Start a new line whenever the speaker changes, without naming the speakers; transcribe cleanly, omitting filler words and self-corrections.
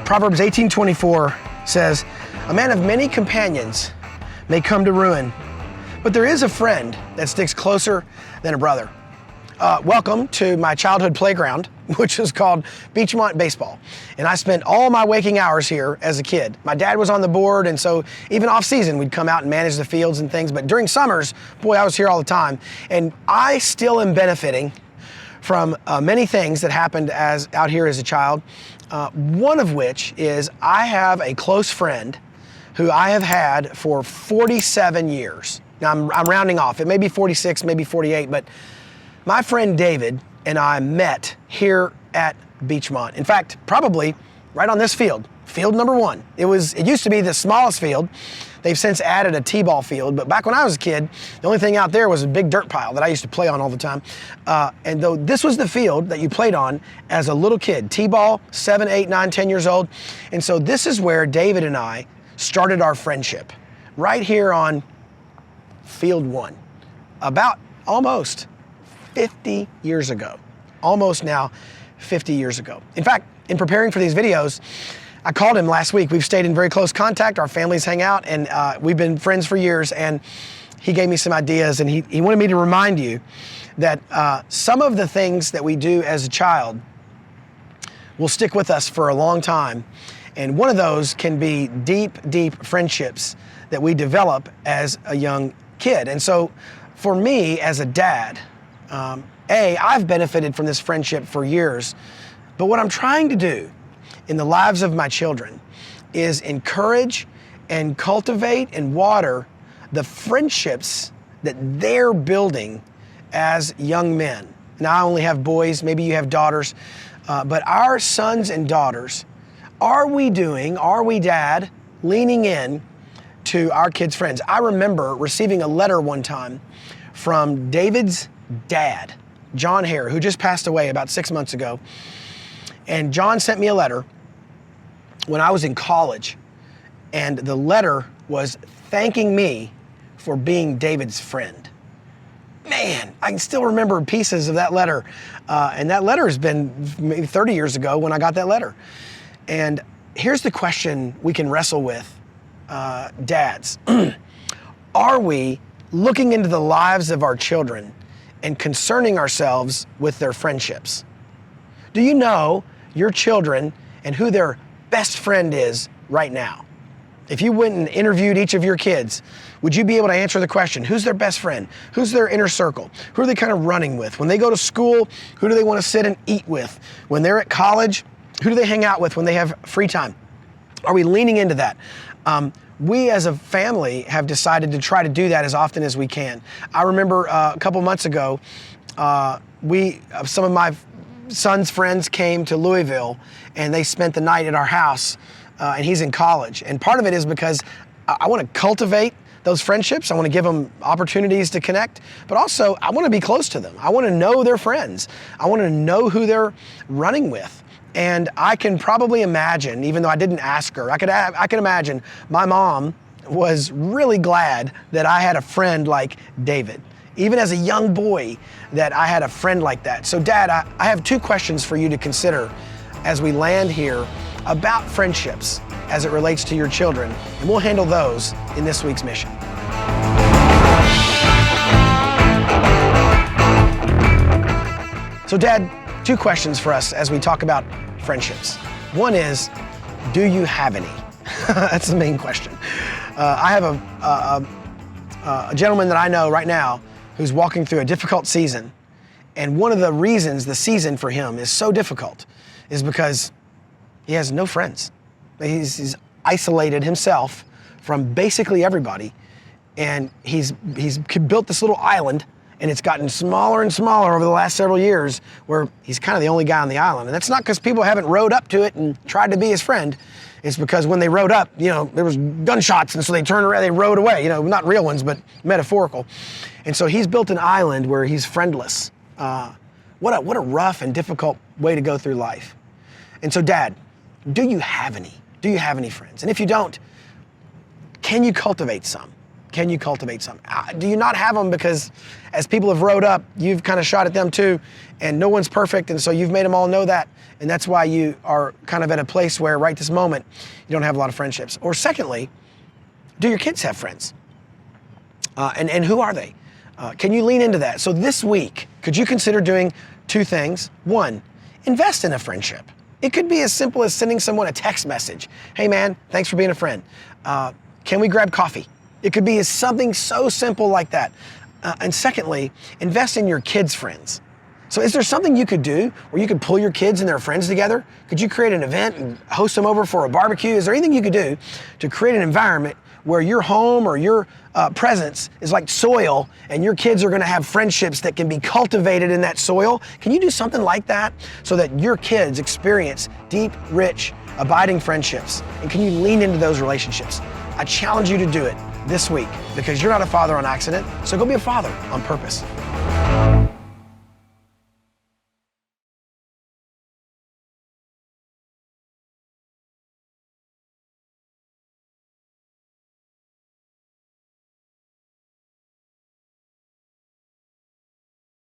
Proverbs 18:24 says, "A man of many companions may come to ruin, but there is a friend that sticks closer than a brother." Welcome to my childhood playground, which is called Beachmont Baseball. And I spent all my waking hours here as a kid. My dad was on the board, and so even off season, we'd come out and manage the fields and things. But during summers, boy, I was here all the time. And I still am benefiting from many things that happened out here as a child. One of which is I have a close friend who I have had for 47 years. Now I'm rounding off. It may be 46, maybe 48, but my friend David and I met here at Beachmont. In fact, probably right on this field number 1. It used to be the smallest field. They've since added a t-ball field, but back when I was a kid, the only thing out there was a big dirt pile that I used to play on all the time. And though this was the field that you played on as a little kid, t-ball, 7, 8, 9, 10 years old. And so this is where David and I started our friendship, right here on field 1, about almost 50 years ago. Almost now 50 years ago. In fact, in preparing for these videos, I called him last week. We've stayed in very close contact. Our families hang out, and we've been friends for years. And he gave me some ideas, and he wanted me to remind you that some of the things that we do as a child will stick with us for a long time. And one of those can be deep, deep friendships that we develop as a young kid. And so for me as a dad, I've benefited from this friendship for years, but what I'm trying to do in the lives of my children is encourage and cultivate and water the friendships that they're building as young men. Now, I only have boys, maybe you have daughters, but our sons and daughters, are we, Dad, leaning in to our kids' friends? I remember receiving a letter one time from David's dad, John Hare, who just passed away about 6 months ago. And John sent me a letter when I was in college, and the letter was thanking me for being David's friend. Man, I can still remember pieces of that letter. And that letter has been maybe 30 years ago when I got that letter. And here's the question we can wrestle with, dads. Are we looking into the lives of our children and concerning ourselves with their friendships? Do you know your children and who their best friend is right now? If you went and interviewed each of your kids, would you be able to answer the question, who's their best friend? Who's their inner circle? Who are they kind of running with? When they go to school, who do they want to sit and eat with? When they're at college, who do they hang out with when they have free time? Are we leaning into that? We as a family have decided to try to do that as often as we can. I remember a couple months ago, some of my son's friends came to Louisville and they spent the night at our house, and he's in college. And part of it is because I want to cultivate those friendships. I want to give them opportunities to connect, but also I want to be close to them. I want to know their friends. I want to know who they're running with. And I can probably imagine, even though I didn't ask her, I can imagine my mom was really glad that I had a friend like David. Even as a young boy, that I had a friend like that. So Dad, I have 2 questions for you to consider as we land here about friendships as it relates to your children, and we'll handle those in this week's mission. So Dad, 2 questions for us as we talk about friendships. One is, do you have any? That's the main question. I have a gentleman that I know right now who's walking through a difficult season. And one of the reasons the season for him is so difficult is because he has no friends. He's isolated himself from basically everybody. And he's built this little island, and it's gotten smaller and smaller over the last several years, where he's kind of the only guy on the island. And that's not because people haven't rowed up to it and tried to be his friend. It's because when they rowed up, there was gunshots, and so they turned around, they rowed away, not real ones, but metaphorical. And so he's built an island where he's friendless. What a rough and difficult way to go through life. And so Dad, do you have any? Do you have any friends? And if you don't, can you cultivate some? Can you cultivate some? Do you not have them because as people have rode up, you've kind of shot at them too, and no one's perfect, and so you've made them all know that, and that's why you are kind of at a place where right this moment, you don't have a lot of friendships. Or secondly, do your kids have friends? And who are they? Can you lean into that? So this week, could you consider doing two things? One, invest in a friendship. It could be as simple as sending someone a text message. Hey man, thanks for being a friend. Can we grab coffee? It could be something so simple like that. And secondly, invest in your kids' friends. So is there something you could do where you could pull your kids and their friends together? Could you create an event and host them over for a barbecue? Is there anything you could do to create an environment where your home or your presence is like soil and your kids are gonna have friendships that can be cultivated in that soil? Can you do something like that so that your kids experience deep, rich, abiding friendships? And can you lean into those relationships? I challenge you to do it this week because you're not a father on accident, so go be a father on purpose.